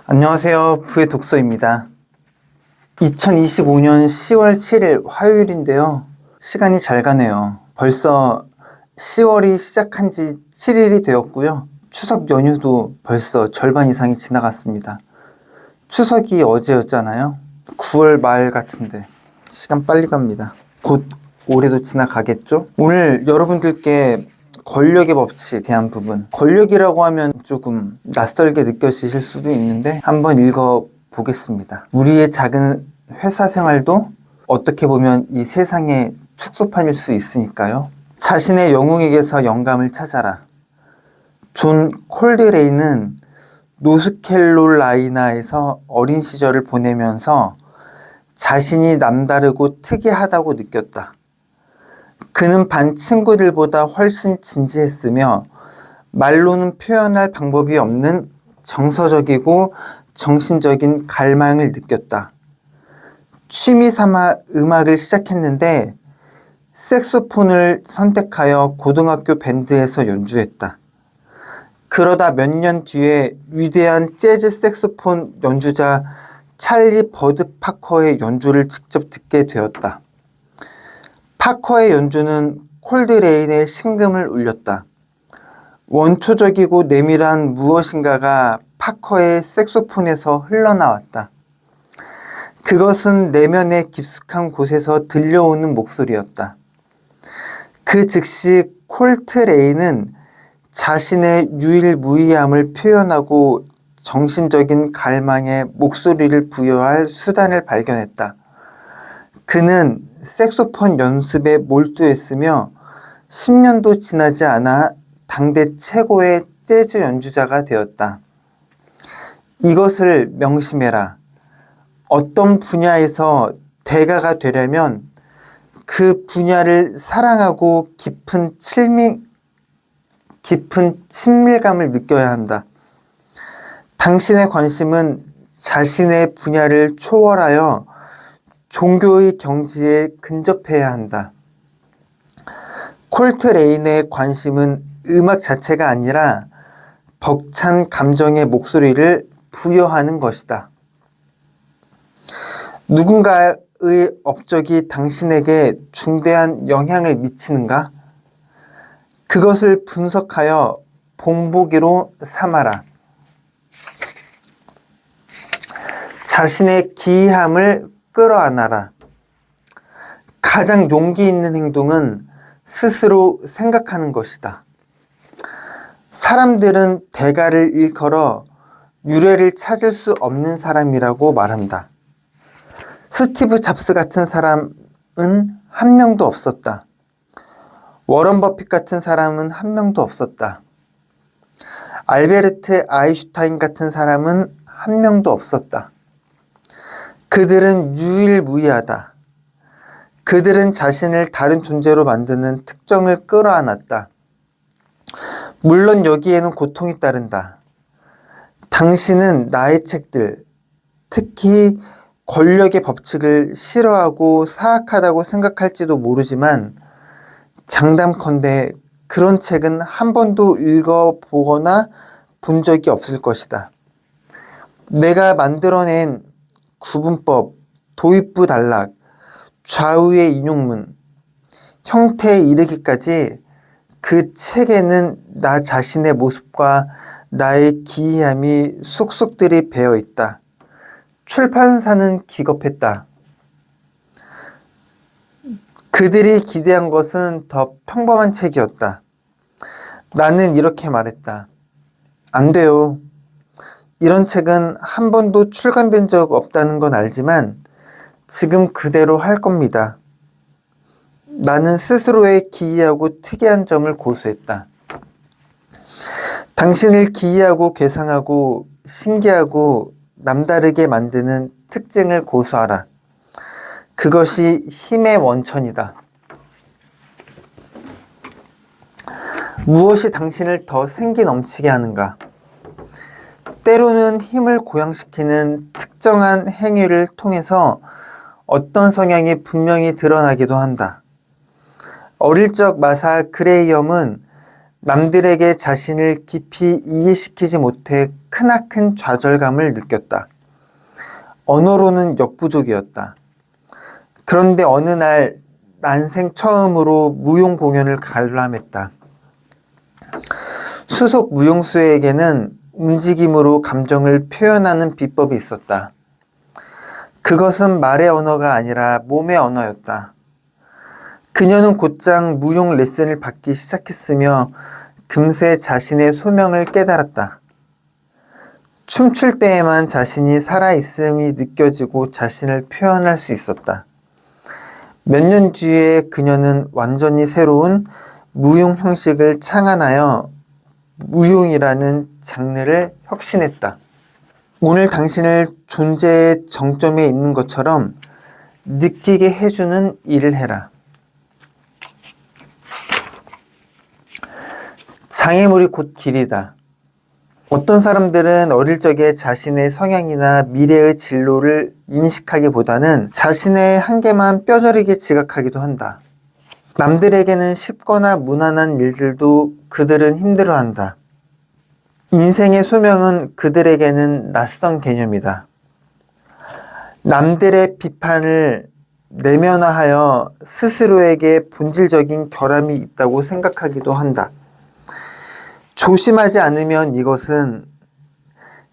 안녕하세요. 부의 독서입니다. 2025년 10월 7일 화요일인데요. 시간이 잘 가네요. 벌써 10월이 시작한 지 7일이 되었고요. 추석 연휴도 벌써 절반 이상이 지나갔습니다. 추석이 어제였잖아요. 9월 말 같은데 시간 빨리 갑니다. 곧 올해도 지나가겠죠? 오늘 여러분들께 권력의 법칙에 대한 부분, 권력이라고 하면 조금 낯설게 느껴지실 수도 있는데 한번 읽어보겠습니다. 우리의 작은 회사 생활도 어떻게 보면 이 세상의 축소판일 수 있으니까요. 자신의 영웅에게서 영감을 찾아라. 존 콜드레이는 노스캐롤라이나에서 어린 시절을 보내면서 자신이 남다르고 특이하다고 느꼈다. 그는 반 친구들보다 훨씬 진지했으며 말로는 표현할 방법이 없는 정서적이고 정신적인 갈망을 느꼈다. 취미 삼아 음악을 시작했는데 색소폰을 선택하여 고등학교 밴드에서 연주했다. 그러다 몇 년 뒤에 위대한 재즈 색소폰 연주자 찰리 버드 파커의 연주를 직접 듣게 되었다. 파커의 연주는 콜드레인의 심금을 울렸다. 원초적이고 내밀한 무엇인가가 파커의 색소폰에서 흘러나왔다. 그것은 내면의 깊숙한 곳에서 들려오는 목소리였다. 그 즉시 콜트레인은 자신의 유일무이함을 표현하고 정신적인 갈망에 목소리를 부여할 수단을 발견했다. 그는 색소폰 연습에 몰두했으며 10년도 지나지 않아 당대 최고의 재즈 연주자가 되었다. 이것을 명심해라. 어떤 분야에서 대가가 되려면 그 분야를 사랑하고 깊은 친밀감을 느껴야 한다. 당신의 관심은 자신의 분야를 초월하여 종교의 경지에 근접해야 한다. 콜트레인의 관심은 음악 자체가 아니라 벅찬 감정의 목소리를 부여하는 것이다. 누군가의 업적이 당신에게 중대한 영향을 미치는가? 그것을 분석하여 본보기로 삼아라. 자신의 기이함을 끌어안아라. 가장 용기 있는 행동은 스스로 생각하는 것이다. 사람들은 대가를 일컬어 유래를 찾을 수 없는 사람이라고 말한다. 스티브 잡스 같은 사람은 한 명도 없었다. 워런 버핏 같은 사람은 한 명도 없었다. 알베르트 아인슈타인 같은 사람은 한 명도 없었다. 그들은 유일무이하다. 그들은 자신을 다른 존재로 만드는 특성을 끌어안았다. 물론 여기에는 고통이 따른다. 당신은 나의 책들, 특히 권력의 법칙을 싫어하고 사악하다고 생각할지도 모르지만 장담컨대 그런 책은 한 번도 읽어보거나 본 적이 없을 것이다. 내가 만들어낸 구분법, 도입부 단락, 좌우의 인용문, 형태에 이르기까지 그 책에는 나 자신의 모습과 나의 기이함이 쏙쏙들이 배어 있다. 출판사는 기겁했다. 그들이 기대한 것은 더 평범한 책이었다. 나는 이렇게 말했다. 안 돼요. 이런 책은 한 번도 출간된 적 없다는 건 알지만 지금 그대로 할 겁니다. 나는 스스로의 기이하고 특이한 점을 고수했다. 당신을 기이하고 괴상하고 신기하고 남다르게 만드는 특징을 고수하라. 그것이 힘의 원천이다. 무엇이 당신을 더 생기 넘치게 하는가? 때로는 힘을 고양시키는 특정한 행위를 통해서 어떤 성향이 분명히 드러나기도 한다. 어릴 적 마사 그레이엄은 남들에게 자신을 깊이 이해시키지 못해 크나큰 좌절감을 느꼈다. 언어로는 역부족이었다. 그런데 어느 날 난생 처음으로 무용 공연을 관람했다. 수석 무용수에게는 움직임으로 감정을 표현하는 비법이 있었다. 그것은 말의 언어가 아니라 몸의 언어였다. 그녀는 곧장 무용 레슨을 받기 시작했으며 금세 자신의 소명을 깨달았다. 춤출 때에만 자신이 살아있음이 느껴지고 자신을 표현할 수 있었다. 몇 년 뒤에 그녀는 완전히 새로운 무용 형식을 창안하여 무용이라는 장르를 혁신했다. 오늘 당신을 존재의 정점에 있는 것처럼 느끼게 해주는 일을 해라. 장애물이 곧 길이다. 어떤 사람들은 어릴 적에 자신의 성향이나 미래의 진로를 인식하기보다는 자신의 한계만 뼈저리게 지각하기도 한다. 남들에게는 쉽거나 무난한 일들도 그들은 힘들어한다. 인생의 소명은 그들에게는 낯선 개념이다. 남들의 비판을 내면화하여 스스로에게 본질적인 결함이 있다고 생각하기도 한다. 조심하지 않으면 이것은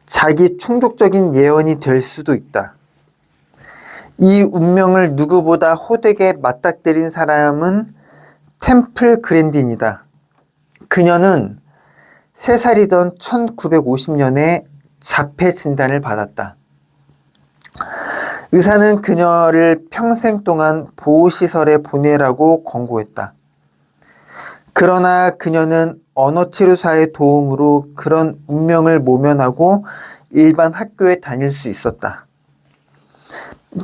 자기 충독적인 예언이 될 수도 있다. 이 운명을 누구보다 호되게 맞닥뜨린 사람은 템플 그랜딘이다. 그녀는 3살이던 1950년에 자폐 진단을 받았다. 의사는 그녀를 평생 동안 보호시설에 보내라고 권고했다. 그러나 그녀는 언어치료사의 도움으로 그런 운명을 모면하고 일반 학교에 다닐 수 있었다.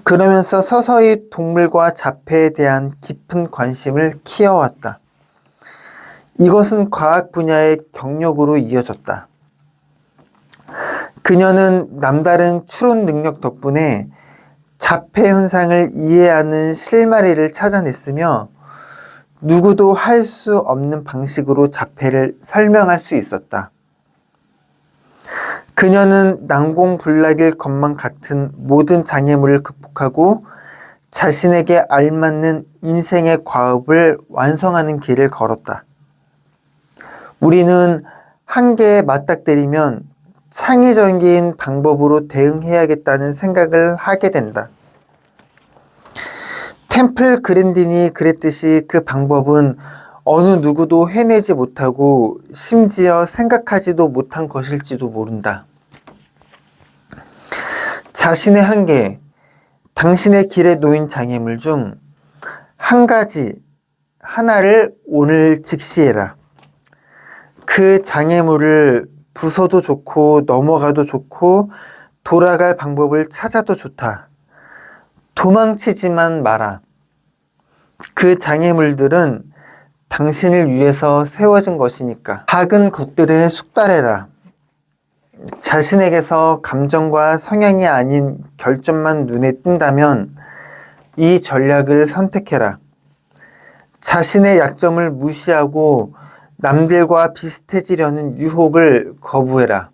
그러면서 서서히 동물과 자폐에 대한 깊은 관심을 키워왔다. 이것은 과학 분야의 경력으로 이어졌다. 그녀는 남다른 추론 능력 덕분에 자폐 현상을 이해하는 실마리를 찾아냈으며 누구도 할 수 없는 방식으로 자폐를 설명할 수 있었다. 그녀는 난공불락일 것만 같은 모든 장애물을 극복하고 자신에게 알맞는 인생의 과업을 완성하는 길을 걸었다. 우리는 한계에 맞닥뜨리면 창의적인 방법으로 대응해야겠다는 생각을 하게 된다. 템플 그랜딘이 그랬듯이 그 방법은 어느 누구도 해내지 못하고 심지어 생각하지도 못한 것일지도 모른다. 자신의 한계, 당신의 길에 놓인 장애물 중 하나를 오늘 직시해라. 그 장애물을 부숴도 좋고 넘어가도 좋고 돌아갈 방법을 찾아도 좋다. 도망치지만 마라. 그 장애물들은 당신을 위해서 세워진 것이니까. 작은 것들에 숙달해라. 자신에게서 감정과 성향이 아닌 결점만 눈에 띈다면 이 전략을 선택해라. 자신의 약점을 무시하고 남들과 비슷해지려는 유혹을 거부해라.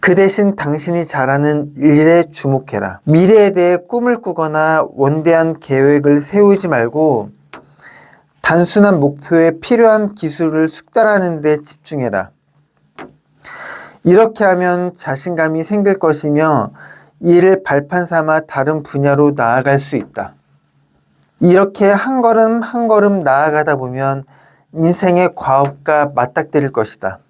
그 대신 당신이 잘하는 일에 주목해라. 미래에 대해 꿈을 꾸거나 원대한 계획을 세우지 말고 단순한 목표에 필요한 기술을 숙달하는 데 집중해라. 이렇게 하면 자신감이 생길 것이며 이를 발판 삼아 다른 분야로 나아갈 수 있다. 이렇게 한 걸음 한 걸음 나아가다 보면 인생의 과업과 맞닥뜨릴 것이다.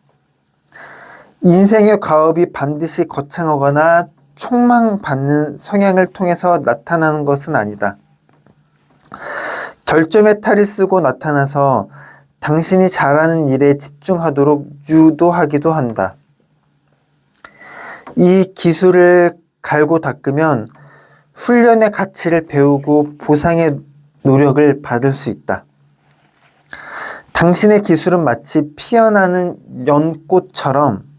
인생의 과업이 반드시 거창하거나 촉망받는 성향을 통해서 나타나는 것은 아니다. 결점의 탈을 쓰고 나타나서 당신이 잘하는 일에 집중하도록 유도하기도 한다. 이 기술을 갈고 닦으면 훈련의 가치를 배우고 보상의 노력을 받을 수 있다. 당신의 기술은 마치 피어나는 연꽃처럼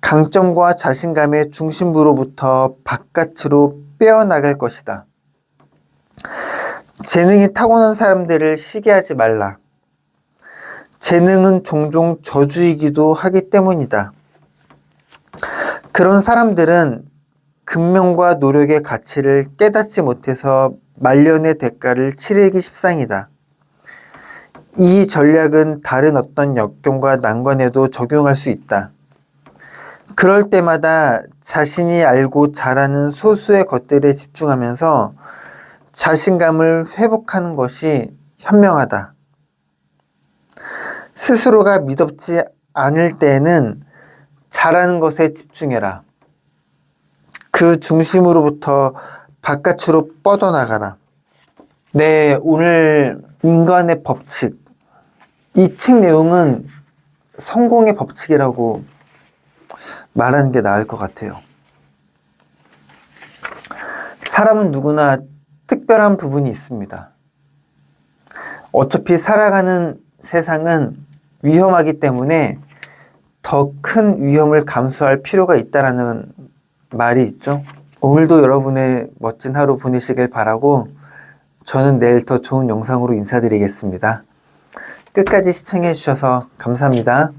강점과 자신감의 중심부로부터 바깥으로 빼어나갈 것이다. 재능이 타고난 사람들을 시기하지 말라. 재능은 종종 저주이기도 하기 때문이다. 그런 사람들은 근면과 노력의 가치를 깨닫지 못해서 말년의 대가를 치르기 십상이다. 이 전략은 다른 어떤 역경과 난관에도 적용할 수 있다. 그럴 때마다 자신이 알고 잘하는 소수의 것들에 집중하면서 자신감을 회복하는 것이 현명하다. 스스로가 믿업지 않을 때에는 잘하는 것에 집중해라. 그 중심으로부터 바깥으로 뻗어나가라. 네, 오늘 인간의 법칙. 이 책 내용은 성공의 법칙이라고 말하는 게 나을 것 같아요. 사람은 누구나 특별한 부분이 있습니다. 어차피 살아가는 세상은 위험하기 때문에 더 큰 위험을 감수할 필요가 있다라는 말이 있죠. 오늘도 여러분의 멋진 하루 보내시길 바라고 저는 내일 더 좋은 영상으로 인사드리겠습니다. 끝까지 시청해 주셔서 감사합니다.